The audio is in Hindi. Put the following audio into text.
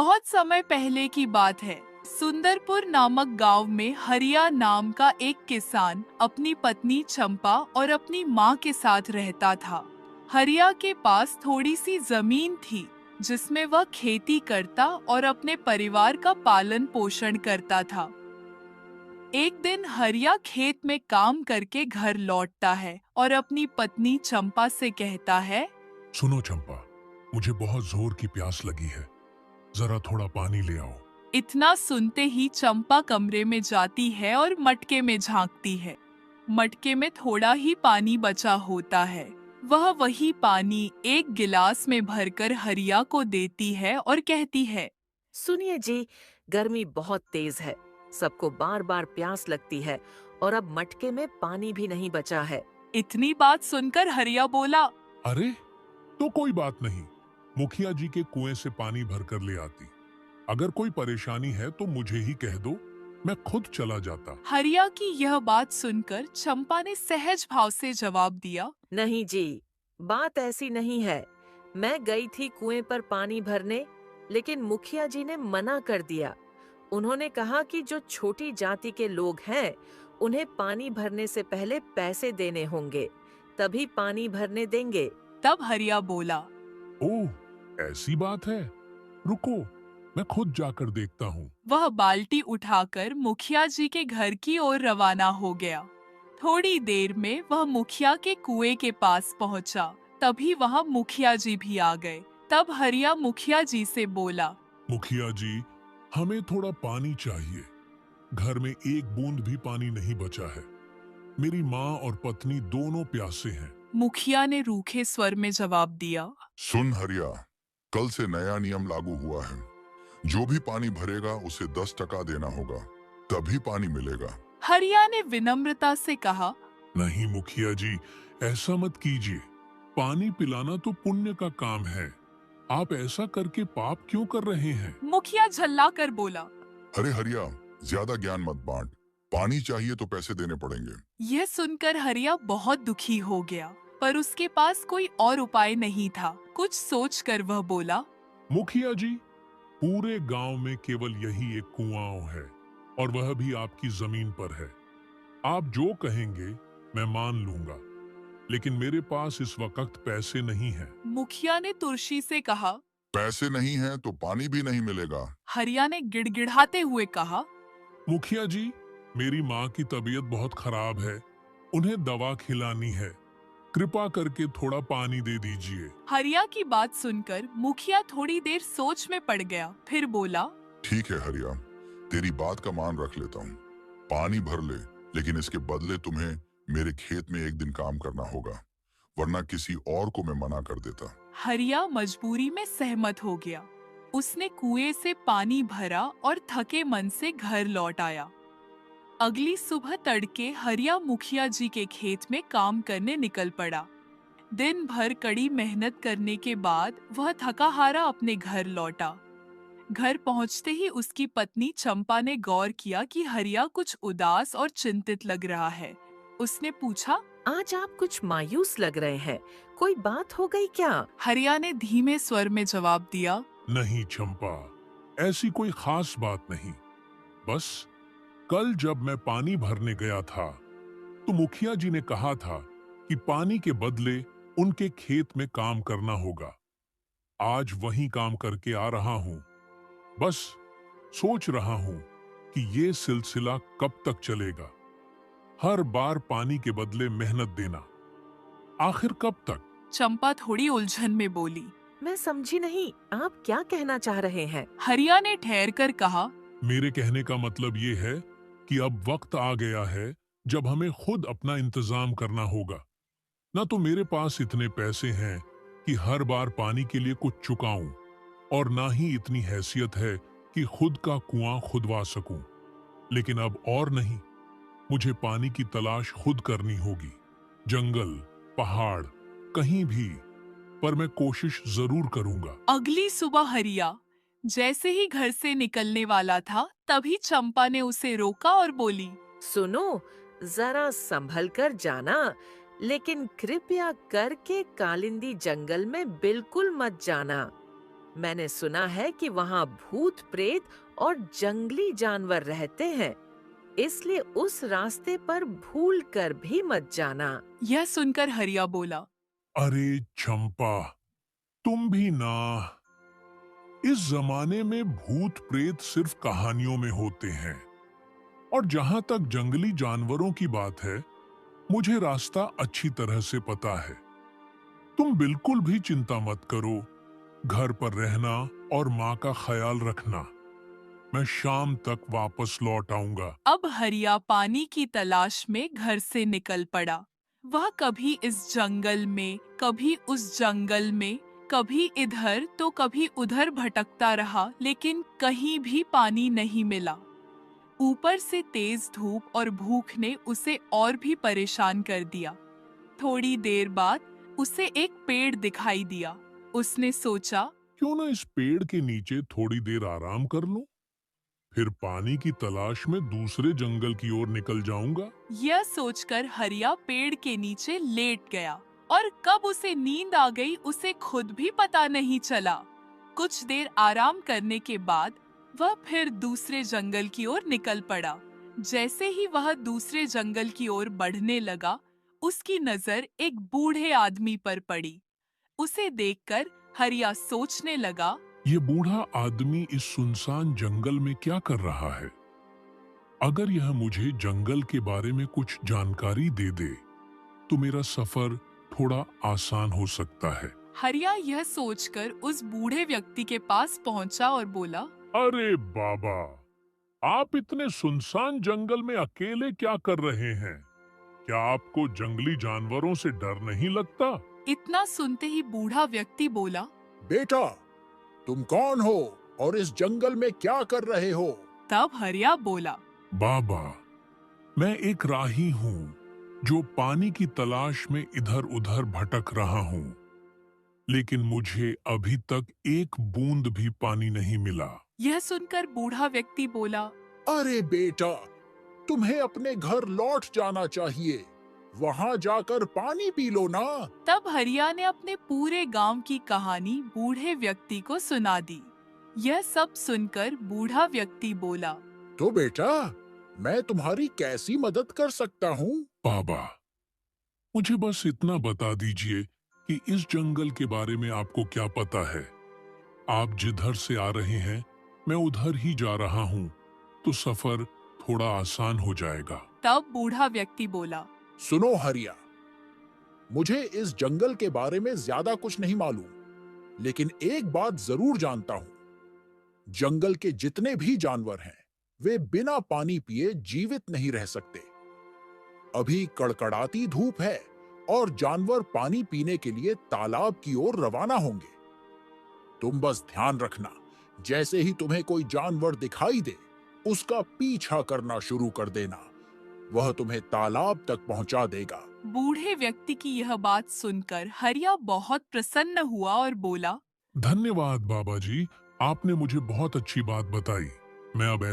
बहुत समय पहले की बात है। सुंदरपुर नामक गांव में हरिया नाम का एक किसान अपनी पत्नी चंपा और अपनी माँ के साथ रहता था। हरिया के पास थोड़ी सी जमीन थी जिसमें वह खेती करता और अपने परिवार का पालन पोषण करता था। एक दिन हरिया खेत में काम करके घर लौटता है और अपनी पत्नी चंपा से कहता है, सुनो चंपा, मुझे बहुत जोर की प्यास लगी है, जरा थोड़ा पानी ले आओ। इतना सुनते ही चंपा कमरे में जाती है और मटके में झांकती है। मटके में थोड़ा ही पानी बचा होता है। वह वही पानी एक गिलास में भरकर हरिया को देती है और कहती है, सुनिए जी, गर्मी बहुत तेज है। सबको बार बार प्यास लगती है और अब मटके में पानी भी नहीं बचा है। इतनी बात सुनकर हरिया बोला, अरे, तो कोई बात नहीं, मुखिया जी के कुएं से पानी भरकर ले आती। अगर कोई परेशानी है तो मुझे ही कह दो, मैं खुद चला जाता। हरिया की यह बात सुनकर चंपा ने सहज भाव से जवाब दिया, नहीं जी, बात ऐसी नहीं है। मैं गई थी कुएं पर पानी भरने, लेकिन मुखिया जी ने मना कर दिया। उन्होंने कहा कि जो छोटी जाति के लोग हैं, उन्हें पानी भरने से पहले पैसे देने होंगे, तभी पानी भरने देंगे। तब हरिया बोला, ओह, ऐसी बात है, रुको, मैं खुद जाकर देखता हूँ। वह बाल्टी उठाकर मुखिया जी के घर की ओर रवाना हो गया। थोड़ी देर में वह मुखिया के कुएं के पास पहुंचा। तभी वहां मुखिया जी भी आ गए। तब हरिया मुखिया जी से बोला, मुखिया जी, हमें थोड़ा पानी चाहिए। घर में एक बूंद भी पानी नहीं बचा है। मेरी माँ और पत्नी दोनों प्यासे हैं। मुखिया ने रूखे स्वर में जवाब दिया, सुन हरिया, कल से नया नियम लागू हुआ है। जो भी पानी भरेगा उसे 10% देना होगा, तभी पानी मिलेगा। हरिया ने विनम्रता से कहा, नहीं मुखिया जी, ऐसा मत कीजिए। पानी पिलाना तो पुण्य का काम है। आप ऐसा करके पाप क्यों कर रहे हैं? मुखिया झल्ला कर बोला। अरे हरिया, ज्यादा ज्ञान मत बांट। पानी चाहिए तो पैसे देने पड़ेंगे। यह सुनकर हरिया बहुत दुखी हो गया, पर उसके पास कोई और उपाय नहीं था। कुछ सोचकर वह बोला, मुखिया जी, पूरे गांव में केवल यही एक कुआं है और वह भी आपकी जमीन पर है। आप जो कहेंगे मैं मान लूंगा, लेकिन मेरे पास इस वक्त पैसे नहीं हैं। मुखिया ने तुर्शी से कहा। पैसे नहीं है तो पानी भी नहीं मिलेगा। हरिया ने गिड़गिड़ाते हुए कहा, मुखिया जी, मेरी माँ की तबीयत बहुत खराब है, उन्हें दवा खिलानी है। कृपा करके थोड़ा पानी दे दीजिए। हरिया की बात सुनकर मुखिया थोड़ी देर सोच में पड़ गया। फिर बोला, ठीक है हरिया, तेरी बात का मान रख लेता हूँ। पानी भर ले, लेकिन इसके बदले तुम्हें मेरे खेत में एक दिन काम करना होगा, वरना किसी और को मैं मना कर देता। हरिया मजबूरी में सहमत हो गया। उसने कुएं से पानी भरा और थके मन से घर लौट आया। अगली सुबह तड़के हरिया मुखिया जी के खेत में काम करने निकल पड़ा। दिन भर कड़ी मेहनत करने के बाद वह थका हारा अपने घर लौटा। घर पहुंचते ही उसकी पत्नी चंपा ने गौर किया कि हरिया कुछ उदास और चिंतित लग रहा है। उसने पूछा, आज आप कुछ मायूस लग रहे हैं, कोई बात हो गई क्या? हरिया ने धीमे स्वर में जवाब दिया, नहीं चंपा, ऐसी कोई खास बात नहीं। बस कल जब मैं पानी भरने गया था तो मुखिया जी ने कहा था कि पानी के बदले उनके खेत में काम करना होगा। आज वही काम करके आ रहा हूँ। बस सोच रहा हूँ कि ये सिलसिला कब तक चलेगा। हर बार पानी के बदले मेहनत देना, आखिर कब तक? चंपा थोड़ी उलझन में बोली। मैं समझी नहीं, आप क्या कहना चाह रहे हैं? हरिया ने ठहर कर कहा, मेरे कहने का मतलब ये है कि अब वक्त आ गया है जब हमें खुद अपना इंतजाम करना होगा। ना तो मेरे पास इतने पैसे हैं कि हर बार पानी के लिए कुछ चुकाऊं, और ना ही इतनी हैसियत है कि खुद का कुआं खुदवा सकूं। लेकिन अब और नहीं, मुझे पानी की तलाश खुद करनी होगी। जंगल, पहाड़, कहीं भी, पर मैं कोशिश जरूर करूंगा। अगली सुबह हरिया जैसे ही घर से निकलने वाला था, तभी चंपा ने उसे रोका और बोली, सुनो, जरा संभल कर जाना, लेकिन कृपया करके कालिंदी जंगल में बिल्कुल मत जाना। मैंने सुना है कि वहाँ भूत प्रेत और जंगली जानवर रहते हैं, इसलिए उस रास्ते पर भूल कर भी मत जाना। यह सुनकर हरिया बोला, अरे चंपा, तुम भी ना। इस जमाने में भूत प्रेत सिर्फ कहानियों में होते हैं, और जहां तक जंगली जानवरों की बात है, मुझे रास्ता अच्छी तरह से पता है। तुम बिल्कुल भी चिंता मत करो। घर पर रहना और माँ का ख्याल रखना। मैं शाम तक वापस लौट आऊंगा। अब हरिया पानी की तलाश में घर से निकल पड़ा। वह कभी इस जंगल में, कभी उस जंगल में, कभी इधर तो कभी उधर भटकता रहा, लेकिन कहीं भी पानी नहीं मिला। ऊपर से तेज धूप और भूख ने उसे और भी परेशान कर दिया। थोड़ी देर बाद उसे एक पेड़ दिखाई दिया। उसने सोचा, क्यों ना इस पेड़ के नीचे थोड़ी देर आराम कर लूं? फिर पानी की तलाश में दूसरे जंगल की ओर निकल जाऊंगा। यह सोचकर हरिया पेड़ के नीचे लेट गया, और कब उसे नींद आ गई उसे खुद भी पता नहीं चला। कुछ देर आराम करने के बाद वह फिर दूसरे जंगल की ओर निकल पड़ा। जैसे ही वह दूसरे जंगल की ओर बढ़ने लगा, उसकी नजर एक बूढ़े आदमी पर पड़ी। उसे देखकर हरिया सोचने लगा, ये बूढ़ा आदमी इस सुनसान जंगल में क्या कर रहा है? अगर यह मुझे जंगल के बारे में कुछ जानकारी दे दे, तो मेरा सफर थोड़ा आसान हो सकता है। हरिया यह सोचकर उस बूढ़े व्यक्ति के पास पहुंचा और बोला, अरे बाबा, आप इतने सुनसान जंगल में अकेले क्या कर रहे हैं? क्या आपको जंगली जानवरों से डर नहीं लगता? इतना सुनते ही बूढ़ा व्यक्ति बोला, बेटा, तुम कौन हो और इस जंगल में क्या कर रहे हो? तब हरिया बोला, बाबा, मैं एक राही हूँ जो पानी की तलाश में इधर उधर भटक रहा हूँ, लेकिन मुझे अभी तक एक बूंद भी पानी नहीं मिला। यह सुनकर बूढ़ा व्यक्ति बोला, अरे बेटा, तुम्हें अपने घर लौट जाना चाहिए। वहाँ जाकर पानी पी लो ना। तब हरिया ने अपने पूरे गांव की कहानी बूढ़े व्यक्ति को सुना दी। यह सब सुनकर बूढ़ा व्यक्ति बोला, तो बेटा, मैं तुम्हारी कैसी मदद कर सकता हूँ? बाबा, मुझे बस इतना बता दीजिए कि इस जंगल के बारे में आपको क्या पता है। आप जिधर से आ रहे हैं, मैं उधर ही जा रहा हूँ, तो सफर थोड़ा आसान हो जाएगा। तब बूढ़ा व्यक्ति बोला, सुनो हरिया, मुझे इस जंगल के बारे में ज्यादा कुछ नहीं मालूम, लेकिन एक बात जरूर जानता हूँ। जंगल के जितने भी जानवर हैं, वे बिना पानी पिए जीवित नहीं रह सकते। अभी कड़कड़ाती धूप है और जानवर पानी पीने के लिए तालाब की ओर रवाना होंगे। तुम बस ध्यान रखना, जैसे ही तुम्हें कोई जानवर दिखाई दे, उसका पीछा करना शुरू कर देना। वह तुम्हें तालाब तक पहुंचा देगा। बूढ़े व्यक्ति की यह बात सुनकर हरिया बहुत प्रसन्न हुआ और बोला, धन्यवाद बाबा जी, आपने मुझे बहुत अच्छी बात बताई। मैं अब